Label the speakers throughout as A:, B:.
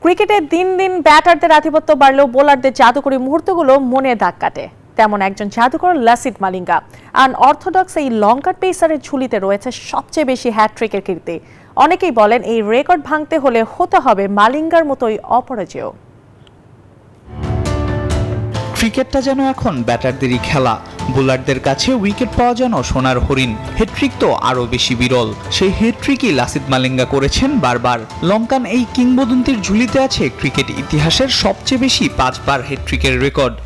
A: ক্রিকেটে দিন দিন ব্যাটারদের আধিপত্য বাড়লেও বোলারদের জাদুকরী মুহূর্তগুলো মনে দাগ কাটে। তেমন একজন জাদুকর লাসিথ মালিঙ্গা। আনঅর্থোডক্স এই লঙ্কান পেসারের ঝুলিতে রয়েছে সবচেয়ে বেশি হ্যাটট্রিকের কীর্তি। অনেকেই বলেন এই রেকর্ড ভাঙতে হলে হতে হবে মালিঙ্গার মতোই অপরাজেয়।
B: ক্রিকেটটা যেন এখন ব্যাটারদেরই খেলা। বোলারদের কাছে উইকেট পাওয়া যেন সোনার হরিণ। হেট্রিক তো আরও বেশি বিরল। সেই হেট্রিকই লাসিথ মালিঙ্গা করেছেন বারবার। লঙ্কান এই কিংবদন্তির ঝুলিতে আছে ক্রিকেট ইতিহাসের সবচেয়ে বেশি 5 বার হেট্রিকের রেকর্ড।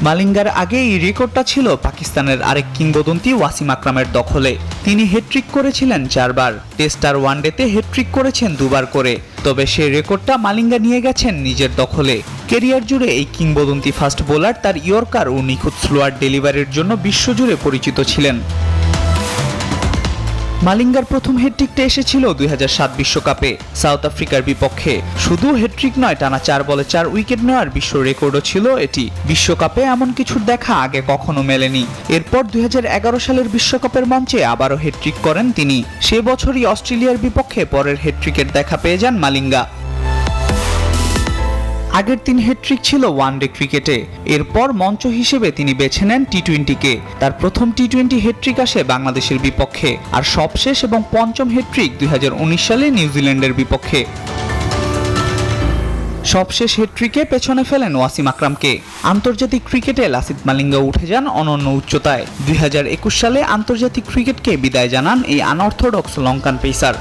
B: মালিঙ্গার আগে এই রেকর্ডটা ছিল পাকিস্তানের আরেক কিংবদন্তি ওয়াসিম আকরামের দখলে। তিনি হেট্রিক করেছিলেন 4 বার। টেস্ট আর ওয়ানডেতে হেট্রিক করেছেন 2 বার করে। তবে সেই রেকর্ডটা মালিঙ্গা নিয়ে গেছেন নিজের দখলে। ক্যারিয়ার জুড়ে এই কিংবদন্তি ফাস্ট বোলার তার ইয়র্কার ও নিখুঁত স্লোয়ার ডেলিভারির জন্য বিশ্বজুড়ে পরিচিত ছিলেন। মালিঙ্গার প্রথম হেট্রিকটা এসেছিল 2007 বিশ্বকাপে সাউথ আফ্রিকার বিপক্ষে। শুধু হেট্রিক নয়, টানা 4 বলে 4 উইকেট নেওয়ার বিশ্ব রেকর্ডও ছিল এটি। বিশ্বকাপে এমন কিছুর দেখা আগে কখনো মেলেনি। এরপর 2011 সালের বিশ্বকাপের মঞ্চে আবারও হেট্রিক করেন তিনি। সে বছরই অস্ট্রেলিয়ার বিপক্ষে পরের হেট্রিকের দেখা পেয়ে যান মালিঙ্গা। আগের 3 হেট্রিক ছিল ওয়ানডে ক্রিকেটে। এরপর মঞ্চ হিসেবে তিনি বেছে নেন টি-20কে। তার প্রথম টি-20 হেট্রিক আসে বাংলাদেশের বিপক্ষে, আর সবশেষ এবং পঞ্চম হেট্রিক 2019 সালে নিউজিল্যান্ডের বিপক্ষে। সবশেষ হেট্রিকে পেছনে ফেলেন ওয়াসিম আকরামকে। আন্তর্জাতিক ক্রিকেটে লাসিথ মালিঙ্গা উঠে যান অনন্য উচ্চতায়। 2021 সালে আন্তর্জাতিক ক্রিকেটকে বিদায় জানান এই unorthodox Lankan pacer.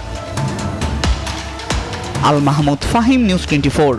B: Al Mahmud Fahim, news 24।